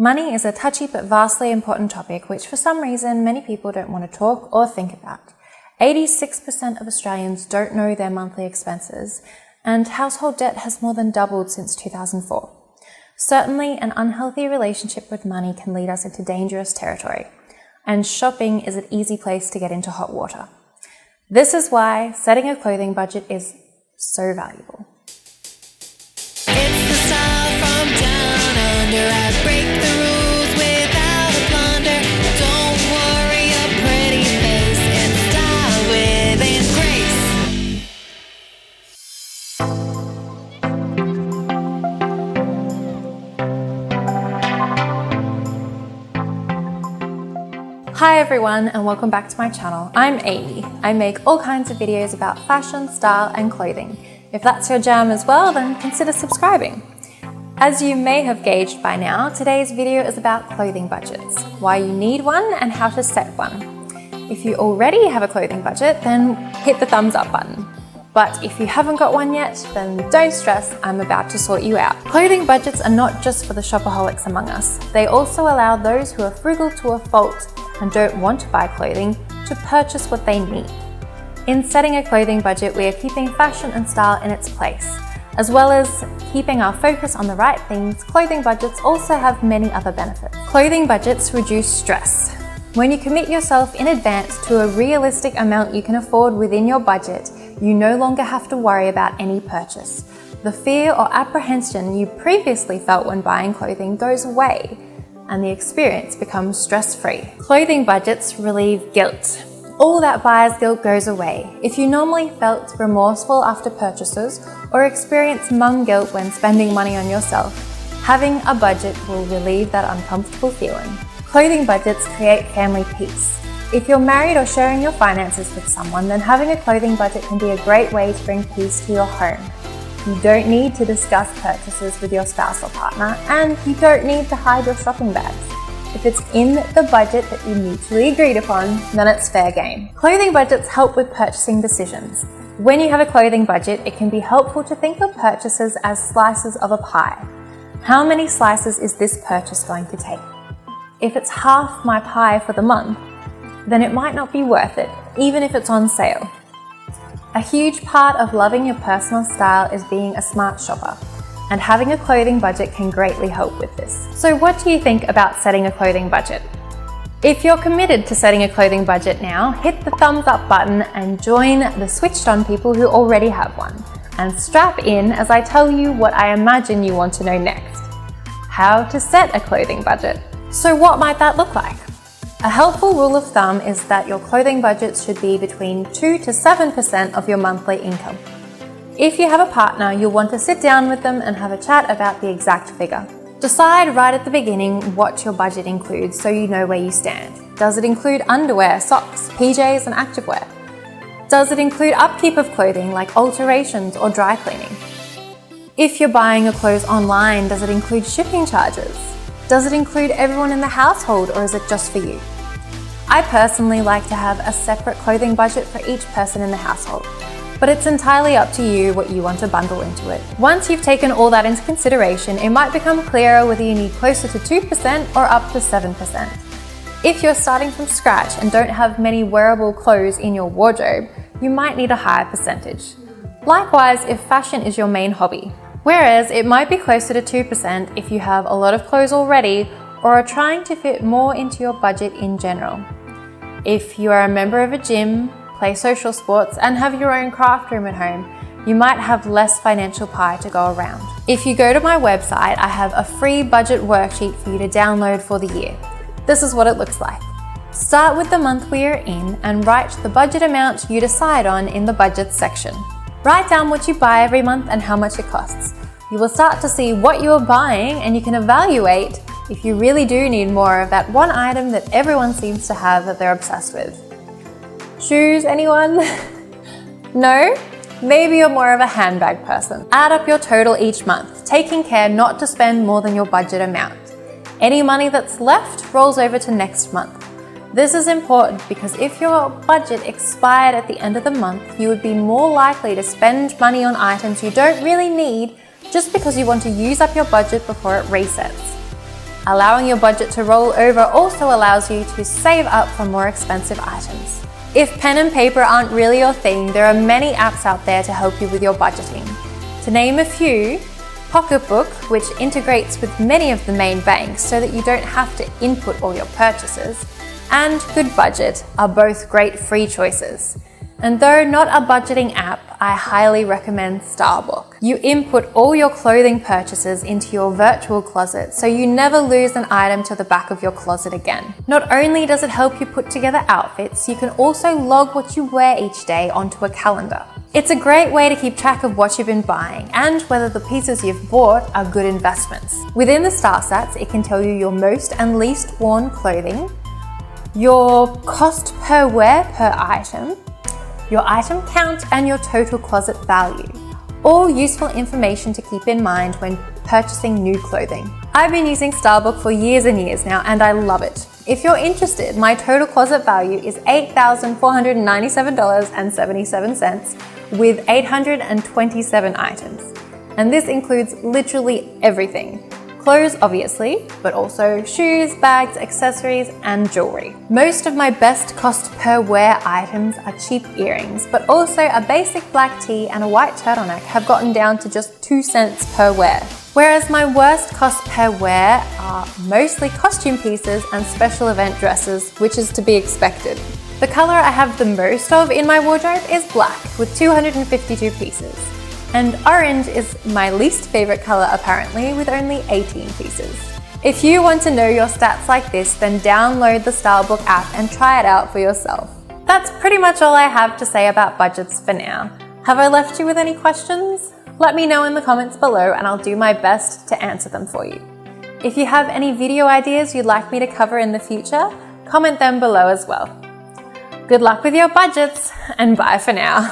Money is a touchy but vastly important topic which for some reason many people don't want to talk or think about. 86% of Australians don't know their monthly expenses, and household debt has more than doubled since 2004. Certainly, an unhealthy relationship with money can lead us into dangerous territory, and shopping is an easy place to get into hot water. This is why setting a clothing budget is so valuable. It's the style from down under. I break the rules without a blunder. Don't worry, a pretty face and style within grace. Hi everyone and welcome back to my channel. I'm Amy. I make all kinds of videos about fashion, style and clothing. If that's your jam as well, then consider subscribing. As you may have gauged by now, today's video is about clothing budgets, why you need one and how to set one. If you already have a clothing budget, then hit the thumbs up button. But if you haven't got one yet, then don't stress, I'm about to sort you out. Clothing budgets are not just for the shopaholics among us. They also allow those who are frugal to a fault and don't want to buy clothing to purchase what they need. In setting a clothing budget, we are keeping fashion and style in its place. As well as keeping our focus on the right things, clothing budgets also have many other benefits. Clothing budgets reduce stress. When you commit yourself in advance to a realistic amount you can afford within your budget, you no longer have to worry about any purchase. The fear or apprehension you previously felt when buying clothing goes away, and the experience becomes stress-free. Clothing budgets relieve guilt. All that buyer's guilt goes away. If you normally felt remorseful after purchases or experience mum guilt when spending money on yourself, having a budget will relieve that uncomfortable feeling. Clothing budgets create family peace. If you're married or sharing your finances with someone, then having a clothing budget can be a great way to bring peace to your home. You don't need to discuss purchases with your spouse or partner, and you don't need to hide your shopping bags. If it's in the budget that you mutually agreed upon, then it's fair game. Clothing budgets help with purchasing decisions. When you have a clothing budget, it can be helpful to think of purchases as slices of a pie. How many slices is this purchase going to take? If it's half my pie for the month, then it might not be worth it, even if it's on sale. A huge part of loving your personal style is being a smart shopper, and having a clothing budget can greatly help with this. So what do you think about setting a clothing budget? If you're committed to setting a clothing budget now, hit the thumbs up button and join the switched on people who already have one. And strap in as I tell you what I imagine you want to know next. How to set a clothing budget. So what might that look like? A helpful rule of thumb is that your clothing budget should be between 2 to 7% of your monthly income. If you have a partner, you'll want to sit down with them and have a chat about the exact figure. Decide right at the beginning what your budget includes so you know where you stand. Does it include underwear, socks, PJs and activewear? Does it include upkeep of clothing like alterations or dry cleaning? If you're buying your clothes online, does it include shipping charges? Does it include everyone in the household or is it just for you? I personally like to have a separate clothing budget for each person in the household, but it's entirely up to you what you want to bundle into it. Once you've taken all that into consideration, it might become clearer whether you need closer to 2% or up to 7%. If you're starting from scratch and don't have many wearable clothes in your wardrobe, you might need a higher percentage. Likewise, if fashion is your main hobby. Whereas it might be closer to 2% if you have a lot of clothes already or are trying to fit more into your budget in general. If you are a member of a gym, play social sports and have your own craft room at home, you might have less financial pie to go around. If you go to my website, I have a free budget worksheet for you to download for the year. This is what it looks like. Start with the month we are in and write the budget amount you decide on in the budget section. Write down what you buy every month and how much it costs. You will start to see what you are buying and you can evaluate if you really do need more of that one item that everyone seems to have that they're obsessed with. Shoes, anyone? No? Maybe you're more of a handbag person. Add up your total each month, taking care not to spend more than your budget amount. Any money that's left rolls over to next month. This is important because if your budget expired at the end of the month, you would be more likely to spend money on items you don't really need just because you want to use up your budget before it resets. Allowing your budget to roll over also allows you to save up for more expensive items. If pen and paper aren't really your thing, there are many apps out there to help you with your budgeting. To name a few, Pocketbook, which integrates with many of the main banks so that you don't have to input all your purchases, and Good Budget are both great free choices. And though not a budgeting app, I highly recommend Starbook. You input all your clothing purchases into your virtual closet so you never lose an item to the back of your closet again. Not only does it help you put together outfits, you can also log what you wear each day onto a calendar. It's a great way to keep track of what you've been buying and whether the pieces you've bought are good investments. Within the StarSats, it can tell you your most and least worn clothing, your cost per wear per item, your item count, and your total closet value. All useful information to keep in mind when purchasing new clothing. I've been using Starbook for years and years now, and I love it. If you're interested, my total closet value is $8,497.77 with 827 items. And this includes literally everything. Clothes, obviously, but also shoes, bags, accessories, and jewelry. Most of my best cost per wear items are cheap earrings, but also a basic black tee and a white turtleneck have gotten down to just 2 cents per wear. Whereas my worst cost per wear are mostly costume pieces and special event dresses, which is to be expected. The color I have the most of in my wardrobe is black, with 252 pieces. And orange is my least favorite color apparently, with only 18 pieces. If you want to know your stats like this, then download the Starbook app and try it out for yourself. That's pretty much all I have to say about budgets for now. Have I left you with any questions? Let me know in the comments below and I'll do my best to answer them for you. If you have any video ideas you'd like me to cover in the future, comment them below as well. Good luck with your budgets, and bye for now.